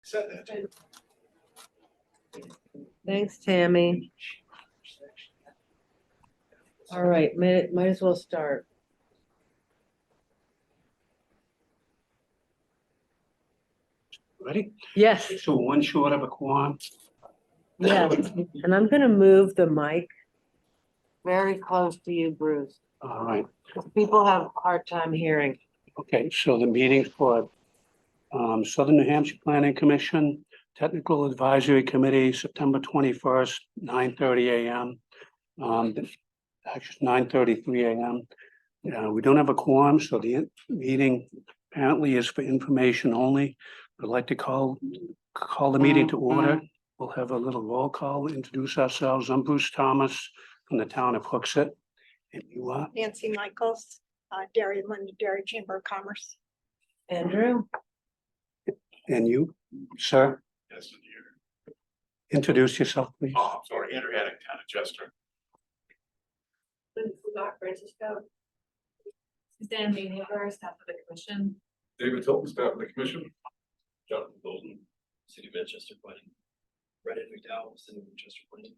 Said that. Thanks, Tammy. All right, might as well start. Ready? Yes, So one short of a quorum. yes, and I'm gonna move the mic very close to you, Bruce. All right. People have a hard time hearing. Okay, so the meeting for Southern New Hampshire Planning Commission, Technical Advisory Committee, September 21st, 9:30 a.m. Actually, 9:33 a.m. We don't have a quorum, so the meeting apparently is for information only. I'd like to call the meeting to order. We'll have a little roll call, introduce ourselves. I'm Bruce Thomas from the town of Hooksett. And you are? Nancy Michaels, London Dairy Chamber of Commerce. Andrew? And you, sir? Yes, dear. Introduce yourself, please. Oh, I'm sorry, Andrew Haddock, Town of Chester. Francisco. Suzanne Mayhaver, staff of the commission. David Tilton, staff of the commission. Jonathan Bolton, City of Manchester Planning. Brendan McDowell, City of Manchester Planning.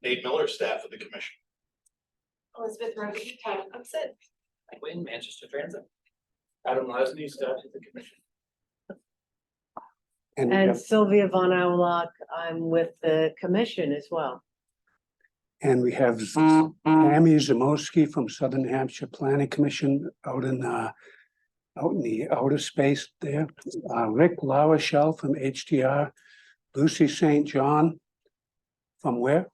Nate Miller, staff of the commission. Elizabeth Roby, town of Hooksett. Mike Wayne, Manchester Transit. Adam Lasney, staff of the commission. And we And have, Sylvia Von Aulock, I'm with the commission as well. and we have Tammy Zamoski from Southern New Hampshire Planning Commission out in the outer space there. Rick LaRochelle from HDR, Lucy St. John from where?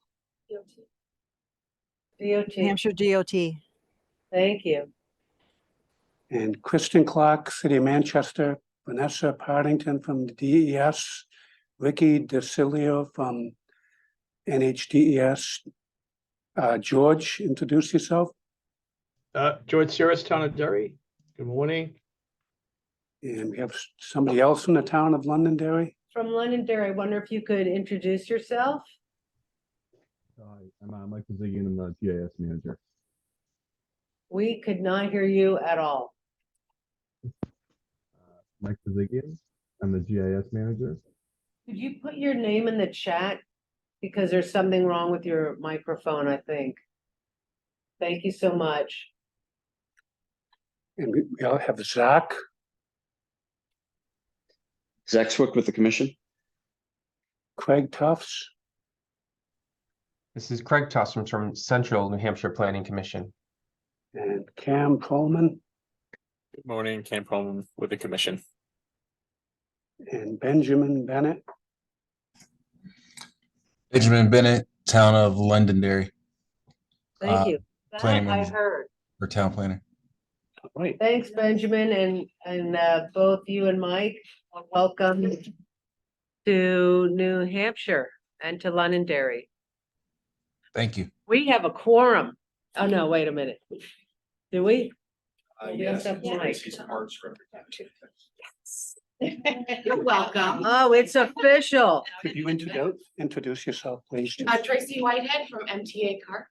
DOT, Hampshire DOT. thank you. And Kristen Clark, City of Manchester, Vanessa Partington from the DES, Ricky DeCilio from NHDES. George, introduce yourself. George Cirrus, Town of Derry. Good morning. And we have somebody else from the town of Londonderry. From Londonderry, I wonder if you could introduce yourself? Hi, I'm Mike Pazigian. I'm the GIS manager. We could not hear you at all. Mike Pazigian. I'm the GIS manager. Could you put your name in the chat? Because there's something wrong with your microphone, I think. Thank you so much. And we all have Zach. Zach Swick with the commission. Craig Tufts, This is Craig Tossman from Central New Hampshire Planning Commission. and Cam Coleman, Good morning, Cam Coleman with the commission. and Benjamin Bennett. Benjamin Bennett, town of Londonderry, Thank you. That planning I manager. heard. or town planner. All right, Thanks, Benjamin, and both you and Mike, welcome to New Hampshire and to Londonderry. Thank you. We have a quorum. Oh, no, wait a minute. Do we? We Yes, also have Mike. he's Parks representative. You're welcome. Oh, it's official. could you introduce yourself, please? Tracy Whitehead from MTA Car.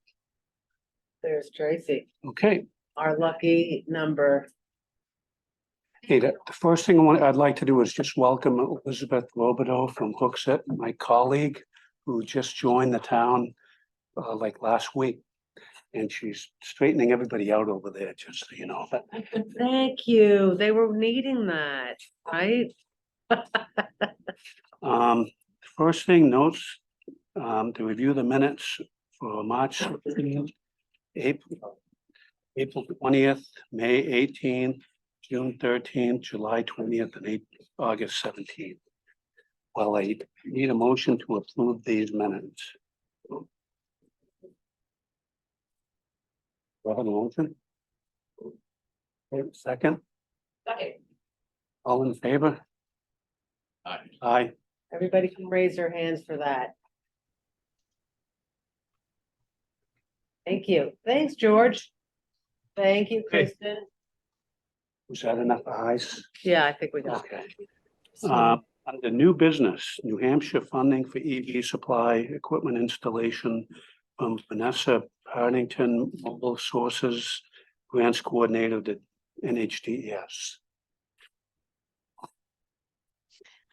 There's Tracy, Okay, our lucky number. hey, the first thing I'd like to do is just welcome Elizabeth Robideau from Hooksett, my colleague, who just joined the town like last week. And she's straightening everybody out over there, just so you know. Thank you. They were needing that, right? First thing, notes, to review the minutes for March 16th, April 20th, May 18th, June 13th, July 20th, and August 17th. Well, I need a motion to approve these minutes. Do I have a motion? Okay, second, Okay. all in favor? Aye. Aye. Everybody can raise their hands for that. Thank you. Thanks, George. Thank you, Kristen. Was that enough ayes? Yeah, I think we got Okay. it. Under new business, New Hampshire funding for EV supply equipment installation from Vanessa Partington, Mobile Sources Grants Coordinator to NHDES.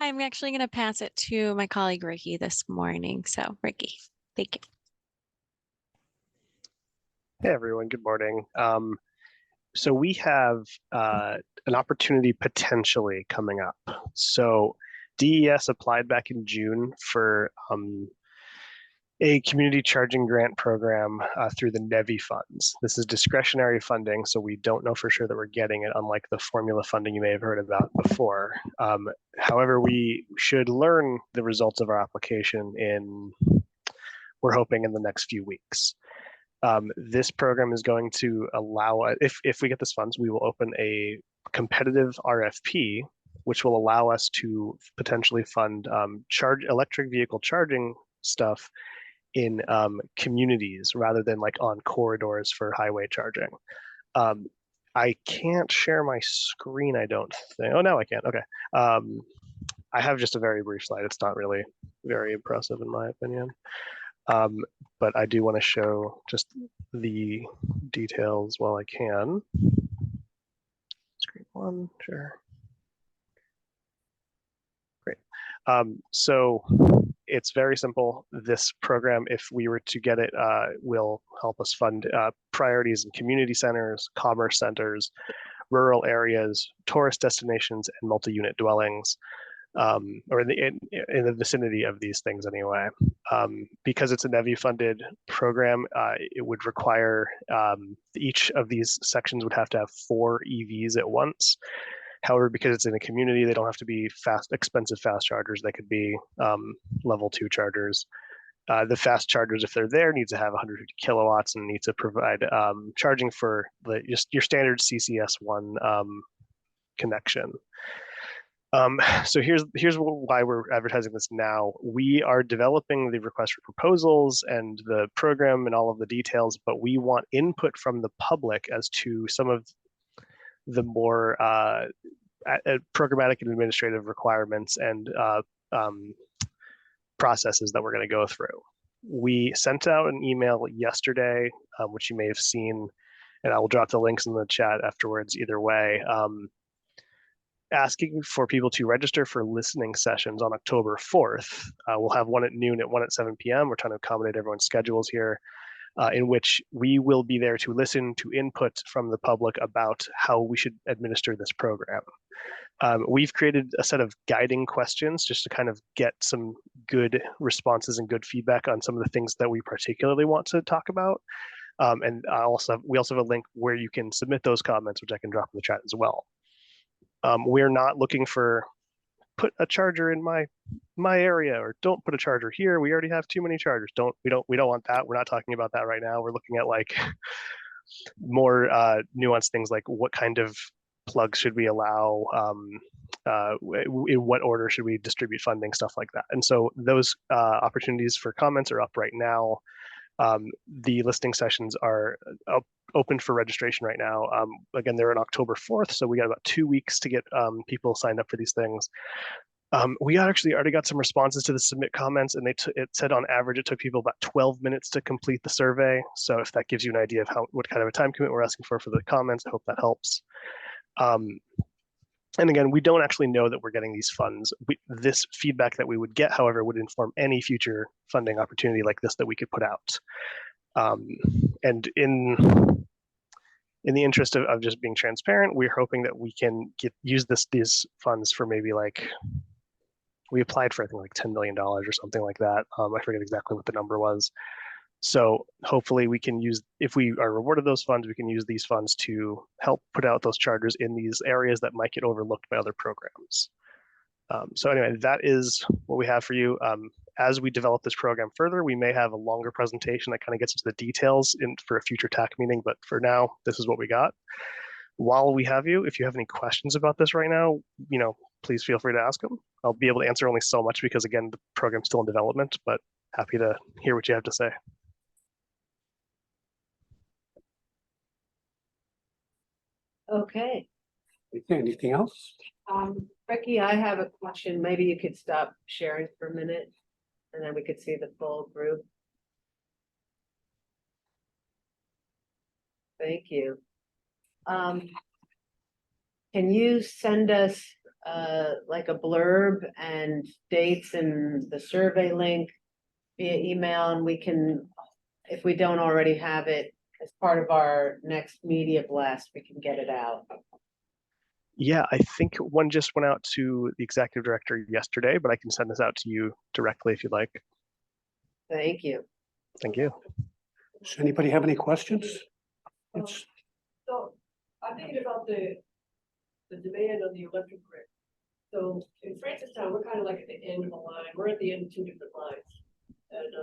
I'm actually going to pass it to my colleague Ricky this morning. So Ricky, thank you. Hey everyone, good morning. So we have an opportunity potentially coming up. So DES applied back in June for a community charging grant program through the NEVI funds. This is discretionary funding, so we don't know for sure that we're getting it, unlike the formula funding you may have heard about before. However, we should learn the results of our application we're hoping in the next few weeks. This program is going to allow, if we get this funds, we will open a competitive RFP, which will allow us to potentially fund electric vehicle charging stuff in communities rather than like on corridors for highway charging. I can't share my screen, I don't think. Oh, now I can. Okay. I have just a very brief slide. It's not really very impressive in my opinion. But I do want to show just the details while I can. Screen one, sure. Great. So it's very simple. This program, if we were to get it, will help us fund priorities in community centers, commerce centers, rural areas, tourist destinations, and multi-unit dwellings. Or in the vicinity of these things anyway. Because it's a NEVI funded program, it would require each of these sections would have to have 4 EVs at once. However, because it's in a community, they don't have to be expensive fast chargers. They could be level 2 chargers. The fast chargers, if they're there, need to have 150 kilowatts and need to provide charging for just your standard CCS1 connection. So here's why we're advertising this now. We are developing the request for proposals and the program and all of the details, but we want input from the public as to some of the more programmatic and administrative requirements and processes that we're going to go through. We sent out an email yesterday, which you may have seen, and I will drop the links in the chat afterwards either way. Asking for people to register for listening sessions on October 4th. We'll have one at noon and one at 7 p.m. We're trying to accommodate everyone's schedules here, in which we will be there to listen to input from the public about how we should administer this program. We've created a set of guiding questions just to kind of get some good responses and good feedback on some of the things that we particularly want to talk about. And we also have a link where you can submit those comments, which I can drop in the chat as well. We're not looking for put a charger in my area or don't put a charger here. We already have too many chargers. We don't want that. We're not talking about that right now. We're looking at like more nuanced things like what kind of plugs should we allow, in what order should we distribute funding, stuff like that. And so those opportunities for comments are up right now. The listening sessions are open for registration right now. Again, they're on October 4th, so we got about 2 weeks to get people signed up for these things. We actually already got some responses to the submit comments, and it said on average it took people about 12 minutes to complete the survey. So if that gives you an idea of what kind of a time commitment we're asking for the comments, I hope that helps. And again, we don't actually know that we're getting these funds. This feedback that we would get, however, would inform any future funding opportunity like this that we could put out. And in the interest of just being transparent, we're hoping that we can use these funds for maybe like, we applied for I think like $10 million or something like that. I forget exactly what the number was. So hopefully we can use, if we are rewarded those funds, we can use these funds to help put out those chargers in these areas that might get overlooked by other programs. So anyway, that is what we have for you. As we develop this program further, we may have a longer presentation that kind of gets into the details for a future TAC meeting, but for now, this is what we got. While we have you, if you have any questions about this right now, please feel free to ask them. I'll be able to answer only so much because again, the program's still in development, but happy to hear what you have to say. Okay. Anything else? Ricky, I have a question. Maybe you could stop sharing for a minute and then we could see the full group. Thank you. Can you send us like a blurb and dates and the survey link via email, and we can, if we don't already have it as part of our next media blast, we can get it out. Yeah, I think one just went out to the executive director yesterday, but I can send this out to you directly if you'd like. Thank you. Thank you. Does anybody have any questions? It's, So I'm thinking about the demand on the electric grid. So in Francistown, we're kind of like at the end of the line. We're at the end of two different lines. And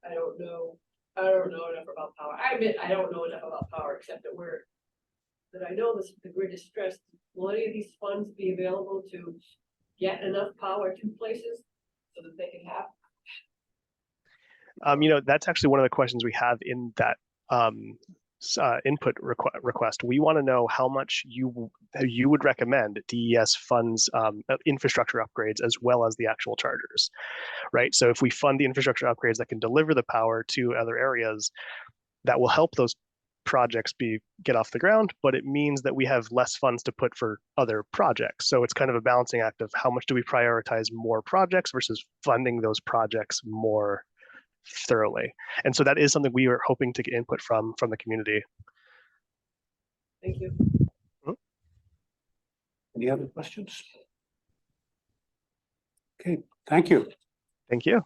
I don't know enough about power. I admit I don't know enough about power, except that I know the grid is stressed. Will any of these funds be available to get enough power to places so that they can have? That's actually one of the questions we have in that input request. We want to know how much you would recommend DES funds infrastructure upgrades as well as the actual chargers, right? So if we fund the infrastructure upgrades that can deliver the power to other areas, that will help those projects get off the ground, but it means that we have less funds to put for other projects. So it's kind of a balancing act of how much do we prioritize more projects versus funding those projects more thoroughly. And so that is something we are hoping to get input from the community. Thank you. any other questions? Okay, thank you. Thank you.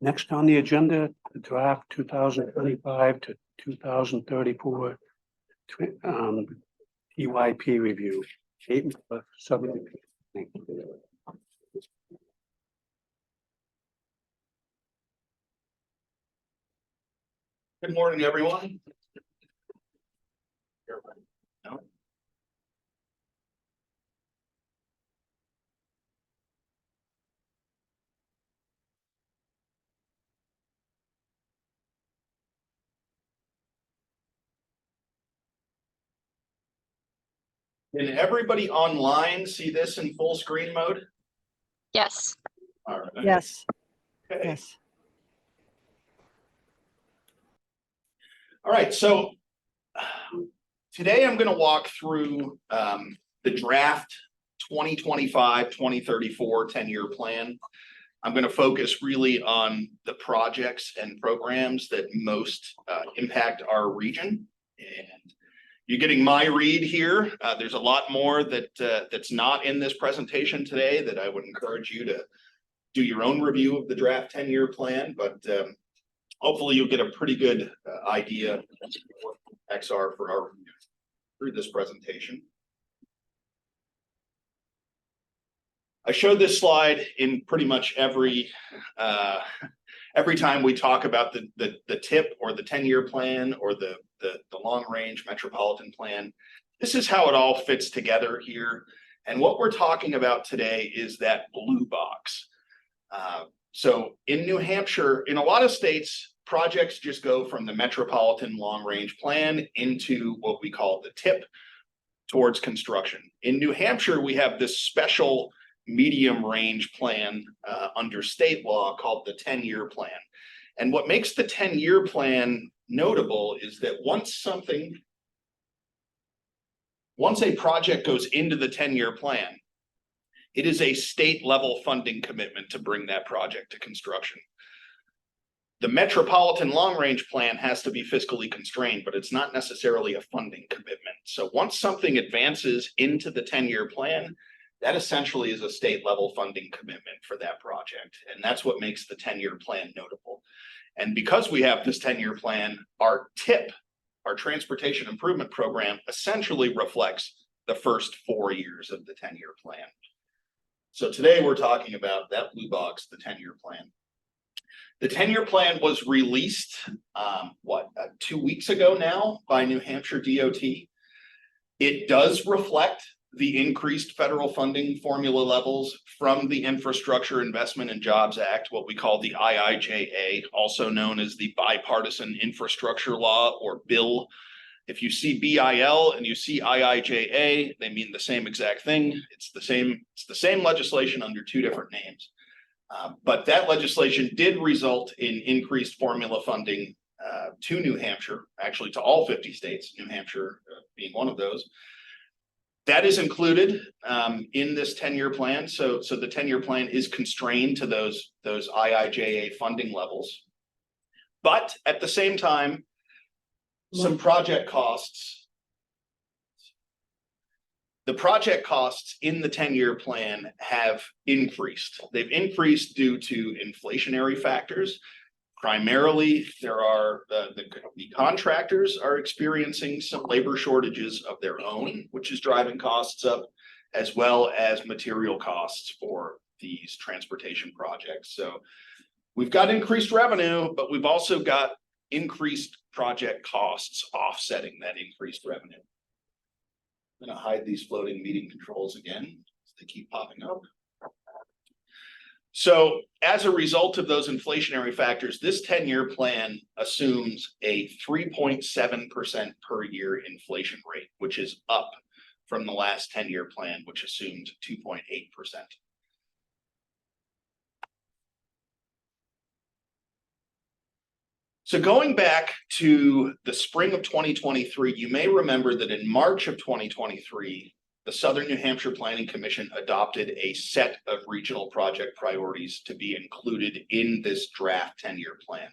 Next on the agenda, the draft 2025 to 2034 EYP review. Good morning, everyone. No? Can everybody online see this in full screen mode? Yes. All right. Yes. Okay. Yes. All right, so today I'm going to walk through the draft 2025-2034 10-year plan. I'm going to focus really on the projects and programs that most impact our region. And you're getting my read here. There's a lot more that's not in this presentation today that I would encourage you to do your own review of the draft 10-year plan, but hopefully you'll get a pretty good idea of what impacts are for our through this presentation. I showed this slide in pretty much every time we talk about the TIP or the 10-year plan or the long-range metropolitan plan. This is how it all fits together here. And what we're talking about today is that blue box. So in New Hampshire, in a lot of states, projects just go from the metropolitan long-range plan into what we call the TIP towards construction. In New Hampshire, we have this special medium-range plan under state law called the 10-year plan. And what makes the 10-year plan notable is that once a project goes into the 10-year plan, it is a state level funding commitment to bring that project to construction. The metropolitan long range plan has to be fiscally constrained, but it's not necessarily a funding commitment. So once something advances into the 10-year plan, that essentially is a state level funding commitment for that project. And that's what makes the 10-year plan notable. And because we have this 10-year plan, our TIP, our Transportation Improvement Program, essentially reflects the first 4 years of the 10-year plan. So today we're talking about that blue box, the 10-year plan. The 10-year plan was released, 2 weeks ago now by New Hampshire DOT. It does reflect the increased federal funding formula levels from the Infrastructure Investment and Jobs Act, what we call the IIJA, also known as the Bipartisan Infrastructure Law or Bill. If you see BIL and you see IIJA, they mean the same exact thing. It's the same legislation under two different names. But that legislation did result in increased formula funding to New Hampshire, actually to all 50 states, New Hampshire being one of those. That is included in this 10-year plan. So the 10-year plan is constrained to those IIJA funding levels. But at the same time, some project costs. The project costs in the 10-year plan have increased. They've increased due to inflationary factors. Primarily, there are the contractors are experiencing some labor shortages of their own, which is driving costs up, as well as material costs for these transportation projects. So we've got increased revenue, but we've also got increased project costs offsetting that increased revenue. I'm going to hide these floating meeting controls again. They keep popping up. So as a result of those inflationary factors, this 10-year plan assumes a 3.7% per year inflation rate, which is up from the last 10-year plan, which assumed 2.8%. So going back to the spring of 2023, you may remember that in March of 2023, the Southern New Hampshire Planning Commission adopted a set of regional project priorities to be included in this draft 10-year plan.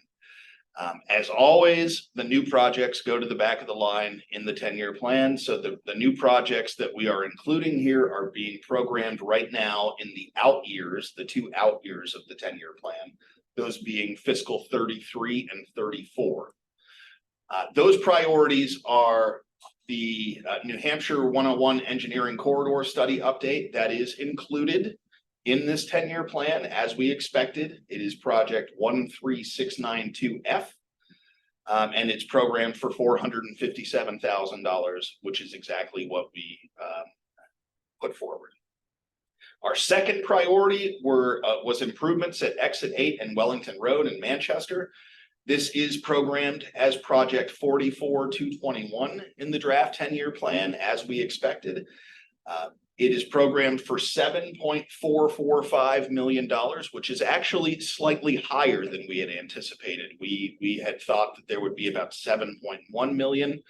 As always, the new projects go to the back of the line in the 10-year plan. So the new projects that we are including here are being programmed right now in the out years, the 2 out years of the 10-year plan, those being fiscal 33 and 34. Those priorities are the New Hampshire 101 Engineering Corridor Study update that is included in this 10-year plan as we expected. It is project 13692F, and it's programmed for $457,000, which is exactly what we put forward. Our second priority was improvements at Exit 8 and Wellington Road in Manchester. This is programmed as project 44221 in the draft 10-year plan, as we expected. It is programmed for $7.445 million, which is actually slightly higher than we had anticipated. We had thought that there would be about $7.1 million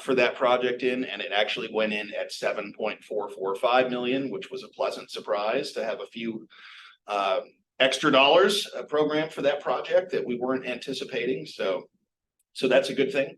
for that project and it actually went in at $7.445 million, which was a pleasant surprise to have a few extra dollars programmed for that project that we weren't anticipating. So that's a good thing.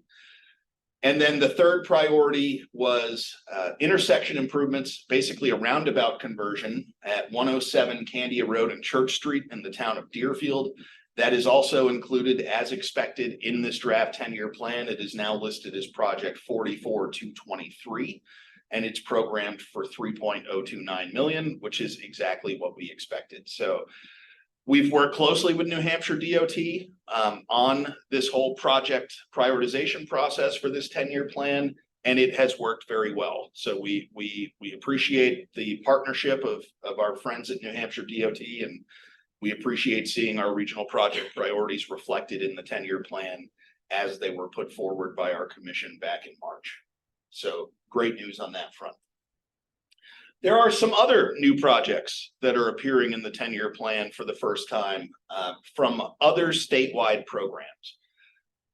And then the third priority was intersection improvements, basically a roundabout conversion at 107 Candia Road and Church Street in the town of Deerfield. That is also included as expected in this draft 10-year plan. It is now listed as project 44223, and it's programmed for $3.029 million, which is exactly what we expected. So we've worked closely with New Hampshire DOT on this whole project prioritization process for this 10-year plan, and it has worked very well. So we appreciate the partnership of our friends at New Hampshire DOT, and we appreciate seeing our regional project priorities reflected in the 10-year plan as they were put forward by our commission back in March. So great news on that front. There are some other new projects that are appearing in the 10-year plan for the first time from other statewide programs.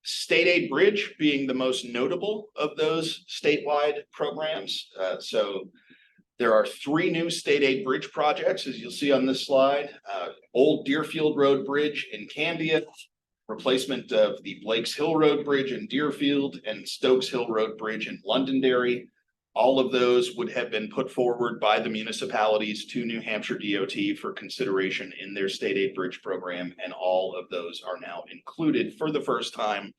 State Aid Bridge being the most notable of those statewide programs. So there are 3 new State Aid Bridge projects, as you'll see on this slide. Old Deerfield Road Bridge in Candia, replacement of the Blake's Hill Road Bridge in Deerfield, and Stokes Hill Road Bridge in Londonderry. All of those would have been put forward by the municipalities to New Hampshire DOT for consideration in their State Aid Bridge program, and all of those are now included for the first time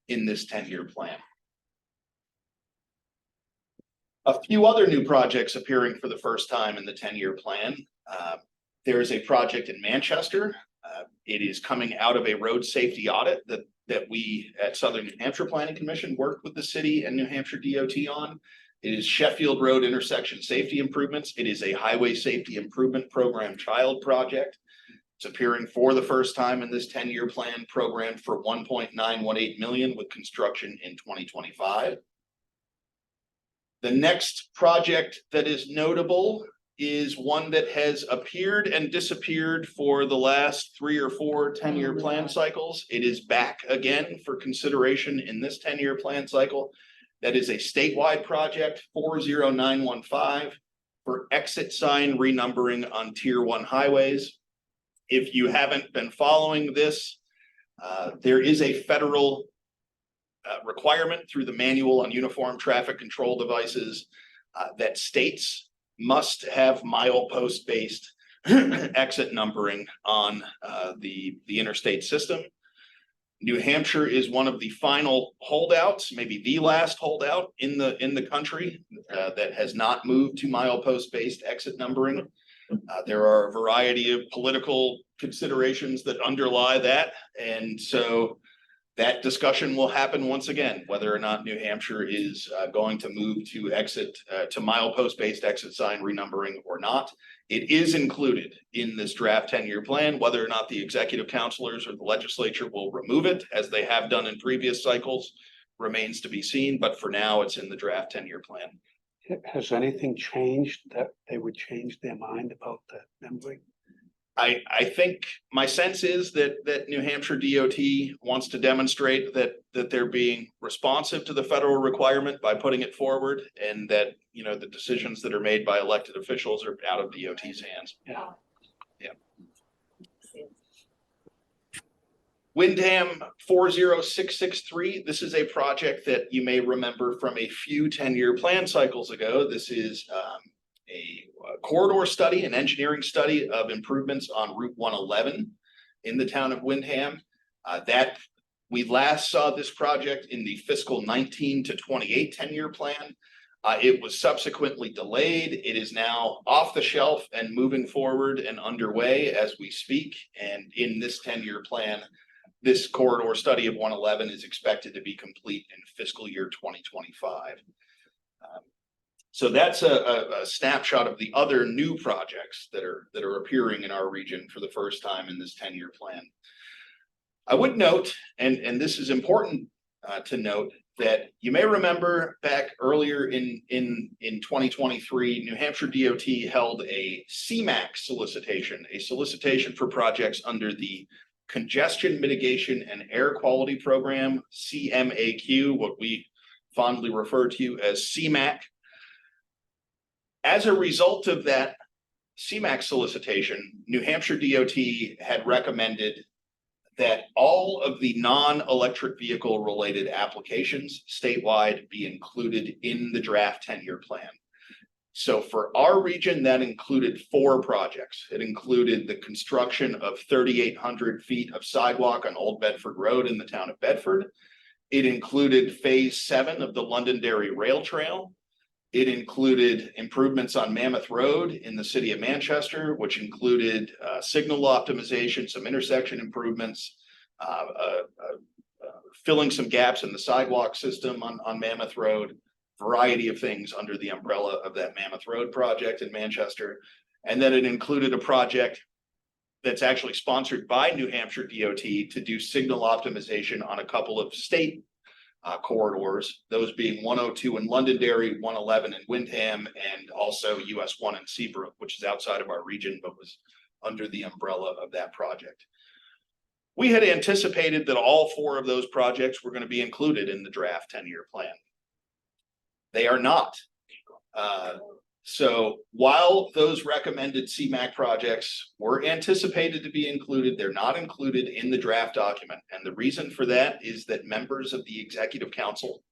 in this 10-year plan. A few other new projects appearing for the first time in the 10-year plan. There is a project in Manchester. It is coming out of a road safety audit that we at Southern New Hampshire Planning Commission worked with the city and New Hampshire DOT on. It is Sheffield Road intersection safety improvements. It is a highway safety improvement program child project. It's appearing for the first time in this 10-year plan, programmed for $1.918 million with construction in 2025. The next project that is notable is one that has appeared and disappeared for the last 3 or 4 10-year plan cycles. It is back again for consideration in this 10-year plan cycle. That is a statewide project, 40915, for exit sign renumbering on Tier 1 highways. If you haven't been following this, there is a federal requirement through the Manual on Uniform Traffic Control Devices that states must have milepost-based exit numbering on the interstate system. New Hampshire is one of the final holdouts, maybe the last holdout in the country that has not moved to milepost-based exit numbering. There are a variety of political considerations that underlie that, and so that discussion will happen once again, whether or not New Hampshire is going to move to milepost-based exit sign renumbering or not. It is included in this draft 10-year plan. Whether or not the executive counselors or the legislature will remove it, as they have done in previous cycles, remains to be seen. But for now, it's in the draft 10-year plan. Has anything changed that they would change their mind about the numbering? I think my sense is that New Hampshire DOT wants to demonstrate that they're being responsive to the federal requirement by putting it forward, and that, you know, the decisions that are made by elected officials are out of DOT's hands. Yeah. Windham 40663. This is a project that you may remember from a few 10-year plan cycles ago. This is a corridor study, an engineering study of improvements on Route 111 in the town of Windham. That we last saw this project in the fiscal 19 to 28 10-year plan. It was subsequently delayed. It is now off the shelf and moving forward and underway as we speak. And in this 10-year plan, this corridor study of 111 is expected to be complete in fiscal year 2025. So that's a snapshot of the other new projects that are appearing in our region for the first time in this 10-year plan. I would note, and this is important to note, that you may remember back earlier in 2023, New Hampshire DOT held a CMAQ solicitation, a solicitation for projects under the Congestion Mitigation and Air Quality Program, CMAQ, what we fondly refer to as CMAQ. As a result of that CMAQ solicitation, New Hampshire DOT had recommended that all of the non-electric vehicle related applications statewide be included in the draft 10-year plan. So for our region, that included 4 projects. It included the construction of 3,800 feet of sidewalk on Old Bedford Road in the town of Bedford. It included phase 7 of the Londonderry Rail Trail. It included improvements on Mammoth Road in the city of Manchester, which included signal optimization, some intersection improvements, filling some gaps in the sidewalk system on Mammoth Road, variety of things under the umbrella of that Mammoth Road project in Manchester. And then it included a project that's actually sponsored by New Hampshire DOT to do signal optimization on a couple of state corridors, those being 102 in Londonderry, 111 in Windham, and also US 1 in Seabrook, which is outside of our region, but was under the umbrella of that project. We had anticipated that all 4 of those projects were going to be included in the draft 10-year plan. They are not. So while those recommended CMAQ projects were anticipated to be included, they're not included in the draft document. And the reason for that is that members of the Executive Council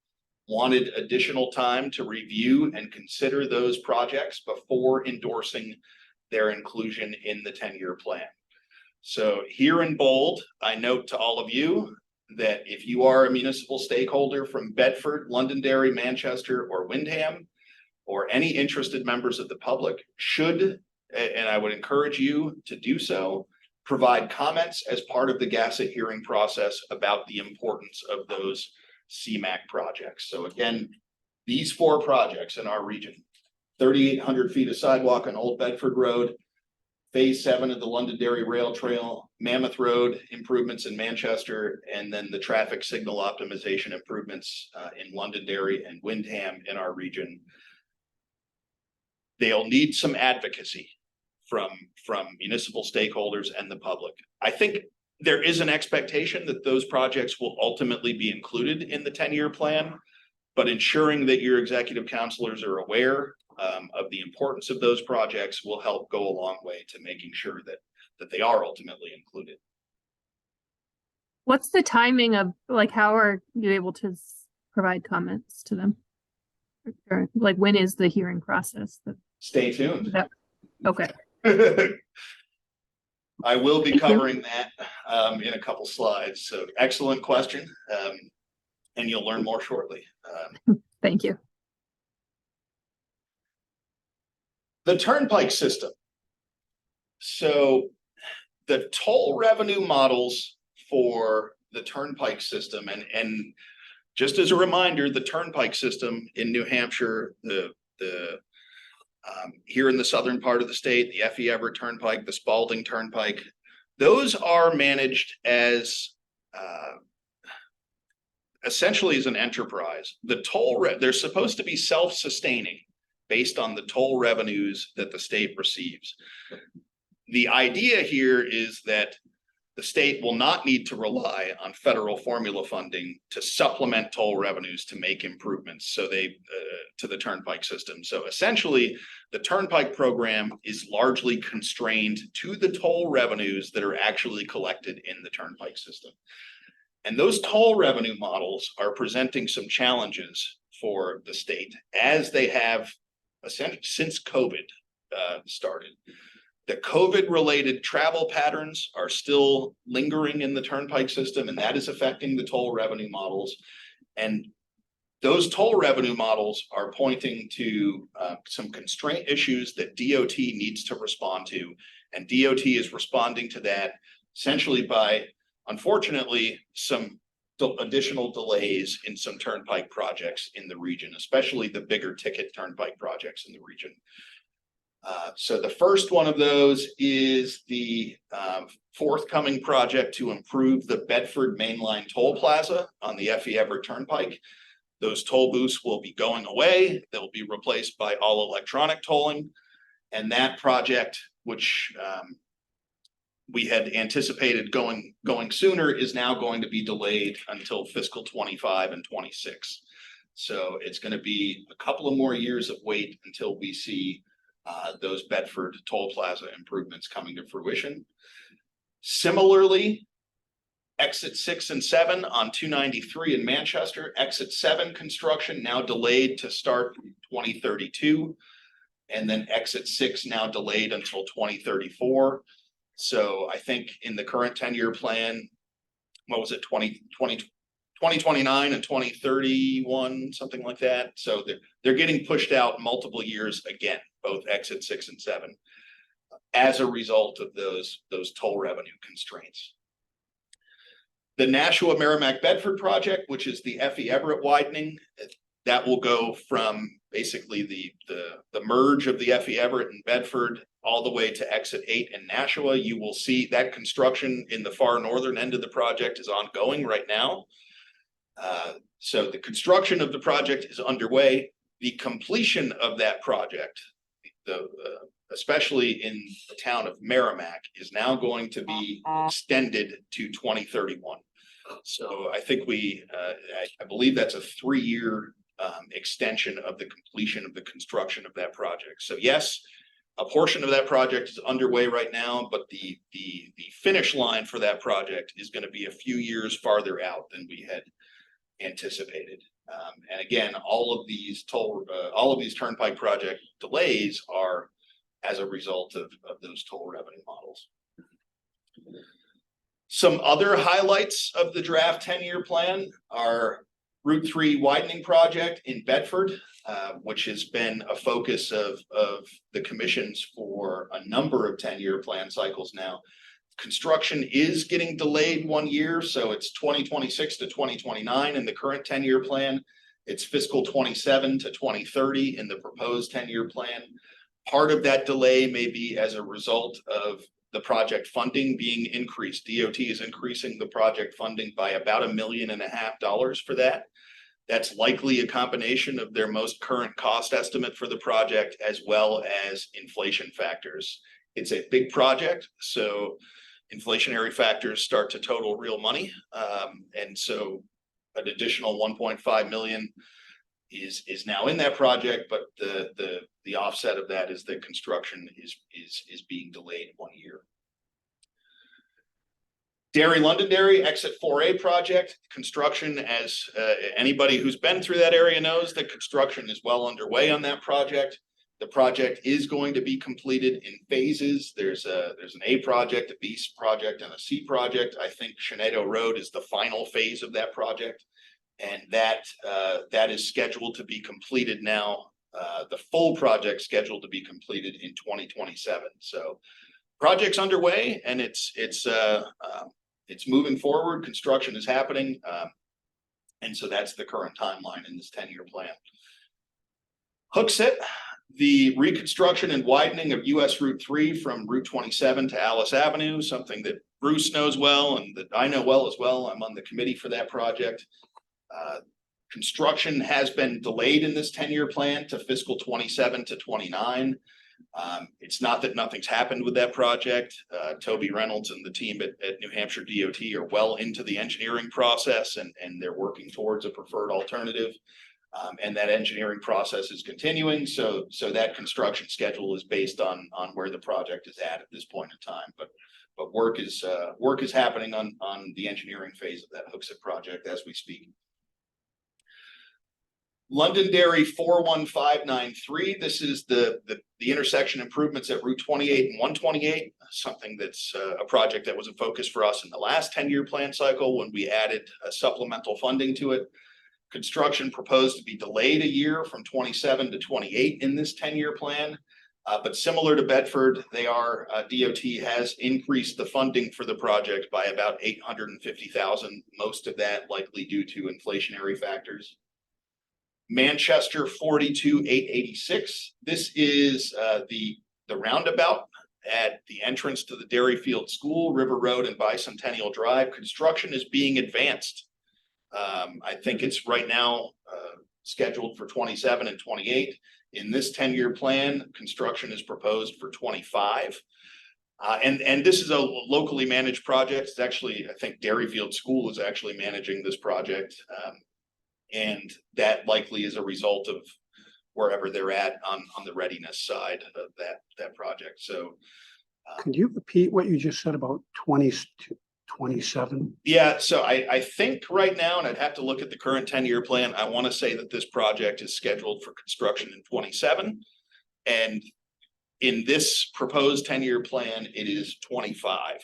wanted additional time to review and consider those projects before endorsing their inclusion in the 10-year plan. So here in bold, I note to all of you that if you are a municipal stakeholder from Bedford, Londonderry, Manchester, or Windham, or any interested members of the public should, and I would encourage you to do so, provide comments as part of the GASSET hearing process about the importance of those CMAQ projects. So again, these 4 projects in our region, 3,800 feet of sidewalk on Old Bedford Road, phase 7 of the Londonderry Rail Trail, Mammoth Road improvements in Manchester, and then the traffic signal optimization improvements in Londonderry and Windham in our region. They'll need some advocacy from municipal stakeholders and the public. I think there is an expectation that those projects will ultimately be included in the 10-year plan, But ensuring that your executive counselors are aware of the importance of those projects will help go a long way to making sure that they are ultimately included. What's the timing of, like, how are you able to provide comments to them? Or, like, when is the hearing process? Stay tuned. Okay. I will be Thank you. covering that in a couple slides. So excellent question. And you'll learn more shortly. Thank you. The turnpike system. So the toll revenue models for the turnpike system, and just as a reminder, the turnpike system in New Hampshire, here in the southern part of the state, the F.E. Everett Turnpike, the Spalding Turnpike, those are managed as essentially as an enterprise. The toll they're supposed to be self-sustaining based on the toll revenues that the state receives. The idea here is that the state will not need to rely on federal formula funding to supplement toll revenues to make improvements to the turnpike system. So essentially, the turnpike program is largely constrained to the toll revenues that are actually collected in the turnpike system. And those toll revenue models are presenting some challenges for the state, as they have since COVID started. The COVID-related travel patterns are still lingering in the turnpike system, and that is affecting the toll revenue models. And those toll revenue models are pointing to some constraint issues that DOT needs to respond to. And DOT is responding to that essentially by, unfortunately, some additional delays in some turnpike projects in the region, especially the bigger ticket turnpike projects in the region. So the first one of those is the forthcoming project to improve the Bedford Mainline Toll Plaza on the F.E. Everett Turnpike. Those toll booths will be going away. They'll be replaced by all electronic tolling. And that project, which we had anticipated going sooner, is now going to be delayed until fiscal 25 and 26. So it's going to be a couple of more years of wait until we see those Bedford Toll Plaza improvements coming to fruition. Similarly, exit 6 and 7 on 293 in Manchester, exit 7 construction now delayed to start 2032, and then exit 6 now delayed until 2034. So I think in the current 10-year plan, what was it, 2029 and 2031, something like that. So they're getting pushed out multiple years again, both exit 6 and 7, as a result of those toll revenue constraints. The Nashua Merrimack Bedford project, which is the F.E. Everett widening, that will go from basically the merge of the F.E. Everett and Bedford all the way to exit 8 in Nashua. You will see that construction in the far northern end of the project is ongoing right now. So the construction of the project is underway. The completion of that project, especially in the town of Merrimack, is now going to be extended to 2031. So I think I believe that's a 3-year extension of the completion of the construction of that project. So yes, a portion of that project is underway right now, but the finish line for that project is going to be a few years farther out than we had anticipated. And again, all of these turnpike project delays are as a result of those toll revenue models. Some other highlights of the draft 10-year plan are Route 3 widening project in Bedford, which has been a focus of the commissions for a number of 10-year plan cycles now. Construction is getting delayed 1 year, so it's 2026 to 2029 in the current 10-year plan. It's fiscal 27 to 2030 in the proposed 10-year plan. Part of that delay may be as a result of the project funding being increased. DOT is increasing the project funding by about $1.5 million for that. That's likely a combination of their most current cost estimate for the project as well as inflation factors. It's a big project, so inflationary factors start to total real money. And so an additional $1.5 million is now in that project, but the offset of that is that construction is being delayed 1 year. Derry Londonderry exit 4A project construction, as anybody who's been through that area knows, that construction is well underway on that project. The project is going to be completed in phases. There's an A project, a B project, and a C project. I think Sinead Road is the final phase of that project, and that is scheduled to be completed now. The full project scheduled to be completed in 2027. So, project's underway, and it's moving forward. Construction is happening, and so that's the current timeline in this 10-year plan. Hooksett, the reconstruction and widening of US Route 3 from Route 27 to Alice Avenue, something that Bruce knows well and that I know well as well. I'm on the committee for that project. Construction has been delayed in this 10-year plan to fiscal 27 to 29. It's not that nothing's happened with that project. Toby Reynolds and the team at New Hampshire DOT are well into the engineering process, and they're working towards a preferred alternative. And that engineering process is continuing. So that construction schedule is based on where the project is at this point in time. But work is happening on the engineering phase of that Hooksett project as we speak. Londonderry 41593. This is the intersection improvements at Route 28 and 128, something that's a project that was a focus for us in the last 10-year plan cycle when we added supplemental funding to it. Construction proposed to be delayed a year from 27 to 28 in this 10-year plan. But similar to Bedford, DOT has increased the funding for the project by about $850,000, most of that likely due to inflationary factors. Manchester 42886. This is the roundabout at the entrance to the Derryfield School, River Road and Bicentennial Drive. Construction is being advanced. I think it's right now scheduled for 27 and 28. In this 10-year plan, construction is proposed for 25. And this is a locally managed project. It's actually, I think Derryfield School is actually managing this project. And that likely is a result of wherever they're at on the readiness side of that project. So Could you repeat what you just said about 27? yeah, so I think right now, and I'd have to look at the current 10-year plan, I want to say that this project is scheduled for construction in 27. And in this proposed 10-year plan, it is 25.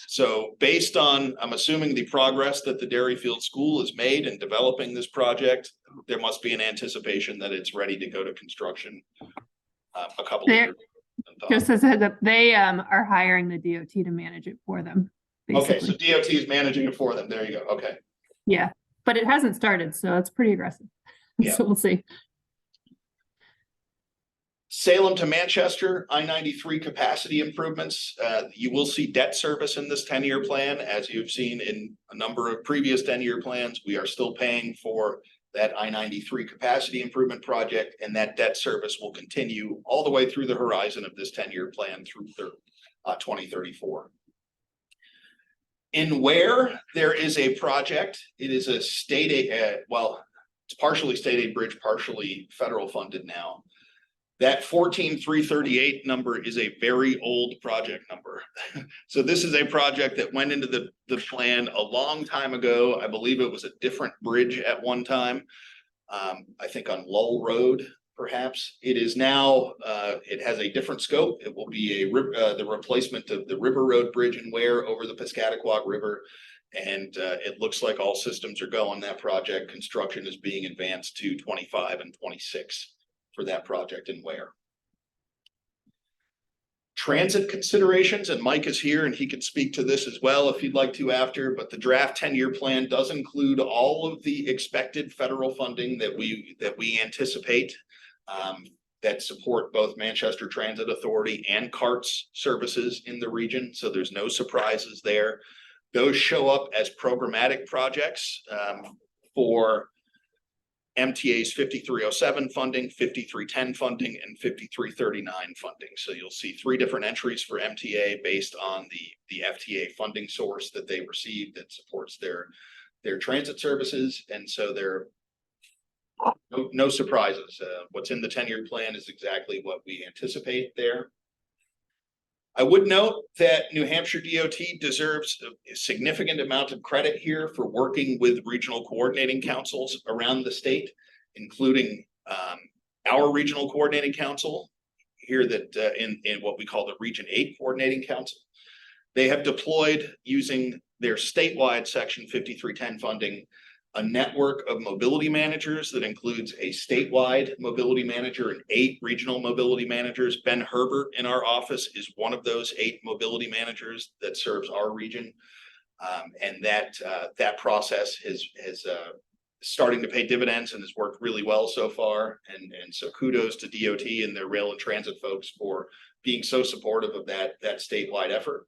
So based on, I'm assuming the progress that the Derryfield School has made in developing this project, there must be an anticipation that it's ready to go to construction a couple of years. Just as that they are hiring the DOT to manage it for them. Basically. Okay, so DOT is managing it for them. There you go. Okay. Yeah, but it hasn't started, so it's pretty aggressive. Yeah. So we'll see. Salem to Manchester, I-93 capacity improvements. You will see debt service in this 10-year plan. As you've seen in a number of previous 10-year plans, we are still paying for that I-93 capacity improvement project, and that debt service will continue all the way through the horizon of this 10-year plan through 2034. In Ware, there is a project. It is a state aid, well, it's partially state aid bridge, partially federal funded now. That 14,338 number is a very old project number. So this is a project that went into the plan a long time ago. I believe it was a different bridge at one time. I think on Lull Road, perhaps. It is now, it has a different scope. It will be the replacement of the River Road Bridge in Ware over the Piscataquag River. And it looks like all systems are go on that project. Construction is being advanced to 25 and 26 for that project in Ware. Transit considerations, and Mike is here and he could speak to this as well if he'd like to after, but the draft 10-year plan does include all of the expected federal funding that we anticipate that support both Manchester Transit Authority and CARTS services in the region. So there's no surprises there. Those show up as programmatic projects for MTA's 5307 funding, 5310 funding, and 5339 funding. So you'll see three different entries for MTA based on the FTA funding source that they received that supports their transit services. And so they're no surprises. What's in the 10-year plan is exactly what we anticipate there. I would note that New Hampshire DOT deserves a significant amount of credit here for working with regional coordinating councils around the state, including our regional coordinating council here that in what we call the Region 8 Coordinating Council. They have deployed, using their statewide Section 5310 funding, a network of mobility managers that includes a statewide mobility manager and 8 regional mobility managers. Ben Herbert in our office is one of those 8 mobility managers that serves our region. And that process is starting to pay dividends and has worked really well so far. And so kudos to DOT and their rail and transit folks for being so supportive of that statewide effort.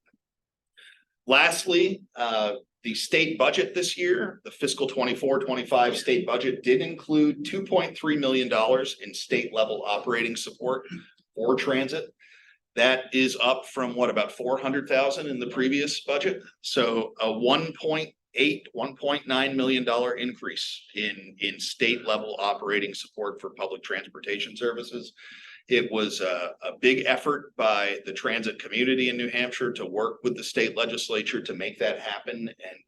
Lastly, the state budget this year, the fiscal 24-25 state budget did include $2.3 million in state level operating support for transit. That is up from about 400,000 in the previous budget. So a $1.9 million increase in state level operating support for public transportation services. It was a big effort by the transit community in New Hampshire to work with the state legislature to make that happen. And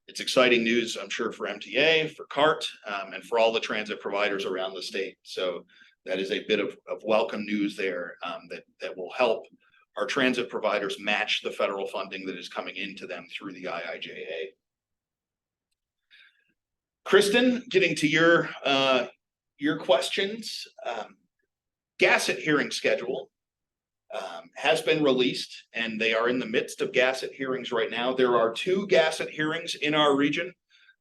it's exciting news, I'm sure, for MTA, for CART, and for all the transit providers around the state. So that is a bit of welcome news there that will help our transit providers match the federal funding that is coming into them through the IIJA. Kristen, getting to your questions. Gasset hearing schedule has been released, and they are in the midst of Gasset hearings right now. There are 2 Gasset hearings in our region.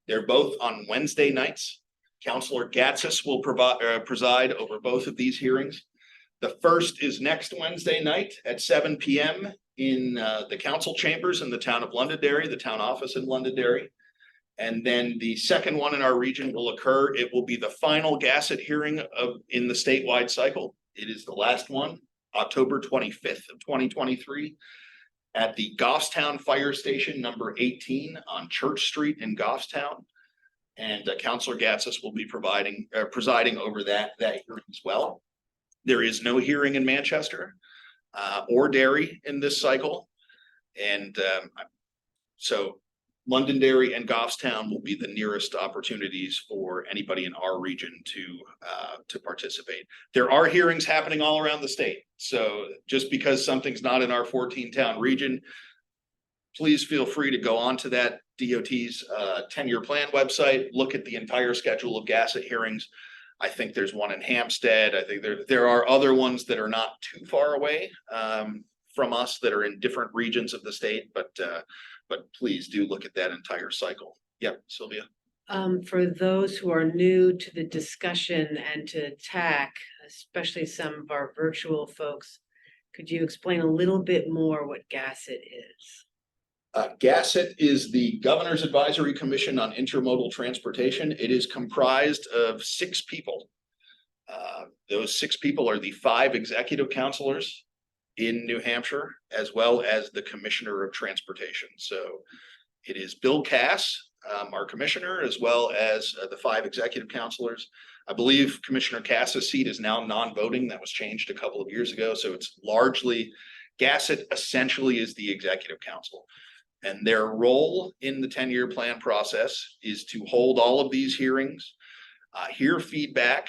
They're both on Wednesday nights. Councilor Gatsis will preside over both of these hearings. The first is next Wednesday night at 7 p.m. in the council chambers in the town of Londonderry, the town office in Londonderry. And then the second one in our region will occur. It will be the final Gasset hearing in the statewide cycle. It is the last one, October 25th of 2023, at the Goffstown Fire Station number 18 on Church Street in Goffstown. And Councilor Gatsis will be presiding over that hearing as well. There is no hearing in Manchester or Derry in this cycle. And so Londonderry and Goffstown will be the nearest opportunities for anybody in our region to participate. There are hearings happening all around the state. So just because something's not in our 14-town region, please feel free to go on to that DOT's 10-year plan website, look at the entire schedule of Gasset hearings. I think there's one in Hampstead. I think there are other ones that are not too far away from us that are in different regions of the state, but please do look at that entire cycle. Yep, Sylvia. For those who are new to the discussion and to TAC, especially some of our virtual folks, could you explain a little bit more what Gasset is? Gasset is the Governor's Advisory Commission on Intermodal Transportation. It is comprised of 6 people. Those 6 people are the 5 executive counselors in New Hampshire, as well as the Commissioner of Transportation. So it is Bill Cass, our commissioner, as well as the 5 executive counselors. I believe Commissioner Cass's seat is now non-voting. That was changed a couple of years ago. So it's largely, Gasset essentially is the executive council. And their role in the 10-year plan process is to hold all of these hearings, hear feedback,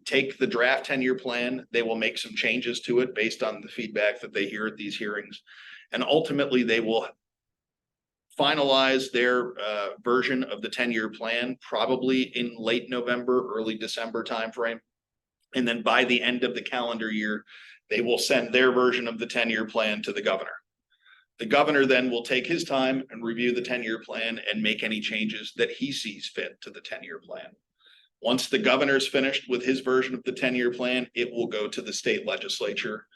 take the draft 10-year plan. They will make some changes to it based on the feedback that they hear at these hearings. And ultimately, they will finalize their version of the 10-year plan, probably in late November, early December timeframe. And then by the end of the calendar year, they will send their version of the 10-year plan to the governor. The governor then will take his time and review the 10-year plan and make any changes that he sees fit to the 10-year plan. Once the governor's finished with his version of the 10-year plan, it will go to the state legislature,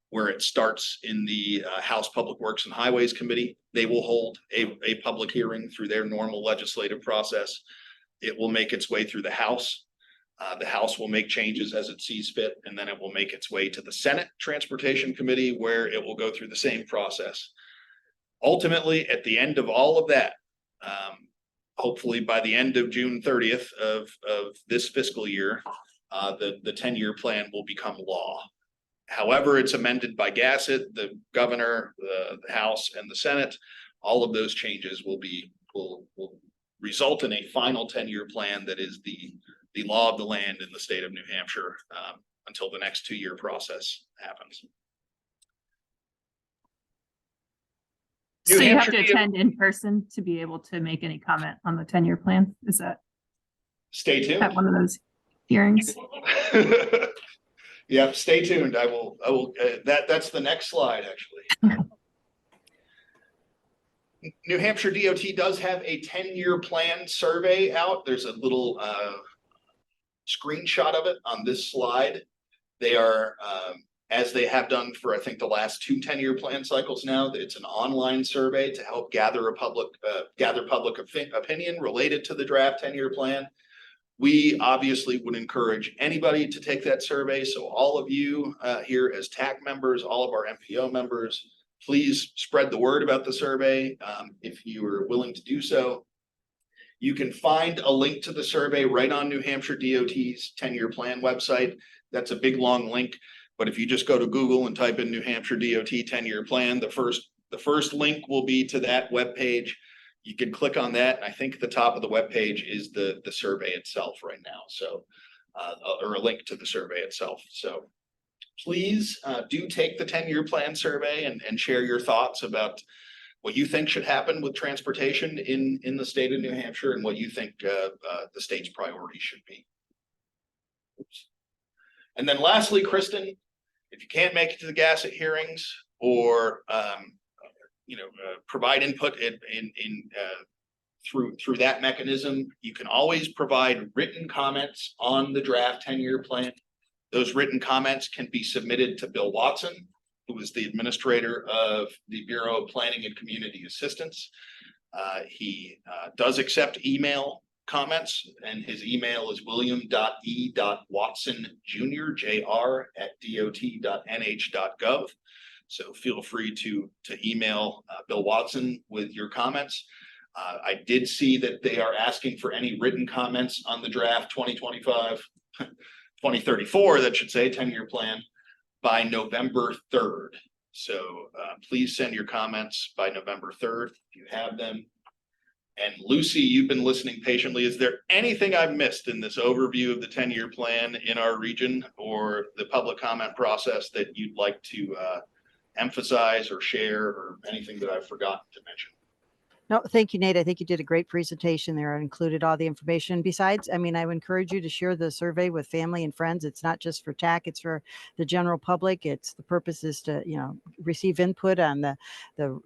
where it starts in the House Public Works and Highways Committee. They will hold a public hearing through their normal legislative process. It will make its way through the House. The House will make changes as it sees fit, and then it will make its way to the Senate Transportation Committee, where it will go through the same process. Ultimately, at the end of all of that, hopefully by the end of June 30th of this fiscal year, the 10-year plan will become law. However, it's amended by Gassett, the governor, the House, and the Senate. All of those changes will result in a final 10-year plan that is the law of the land in the state of New Hampshire until the next 2-year process happens. So New you have Hampshire to DOT attend in person to be able to make any comment on the 10-year plan? Is that Stay tuned. at one of those hearings? Yep, stay tuned. I will, that's the next slide, actually. New Hampshire DOT does have a 10-year plan survey out. There's a little screenshot of it on this slide. They are, as they have done for, I think, the last 2 10-year plan cycles now, it's an online survey to help gather public opinion related to the draft 10-year plan. We obviously would encourage anybody to take that survey. So all of you here as TAC members, all of our MPO members, please spread the word about the survey if you are willing to do so. You can find a link to the survey right on New Hampshire DOT's 10-year plan website. That's a big, long link. But if you just go to Google and type in New Hampshire DOT 10-year plan, the first link will be to that webpage. You can click on that, and I think at the top of the webpage is the survey itself right now. So, or a link to the survey itself. So please do take the 10-year plan survey and share your thoughts about what you think should happen with transportation in the state of New Hampshire and what you think the state's priorities should be. Oops. And then lastly, Kristen, if you can't make it to the Gassett hearings or provide input through that mechanism, you can always provide written comments on the draft 10-year plan. Those written comments can be submitted to Bill Watson, who is the administrator of the Bureau of Planning and Community Assistance. He does accept email comments, and his email is william.e.watsonjr@dot.nh.gov. So feel free to email Bill Watson with your comments. I did see that they are asking for any written comments on the draft 2034, that should say 10-year plan, by November 3rd. So please send your comments by November 3rd if you have them. And Lucy, you've been listening patiently. Is there anything I've missed in this overview of the 10-year plan in our region or the public comment process that you'd like to emphasize or share, or anything that I've forgotten to mention? No, thank you, Nate. I think you did a great presentation there. I included all the information. Besides, I mean, I would encourage you to share the survey with family and friends. It's not just for TAC, it's for the general public. The purpose is to, receive input on the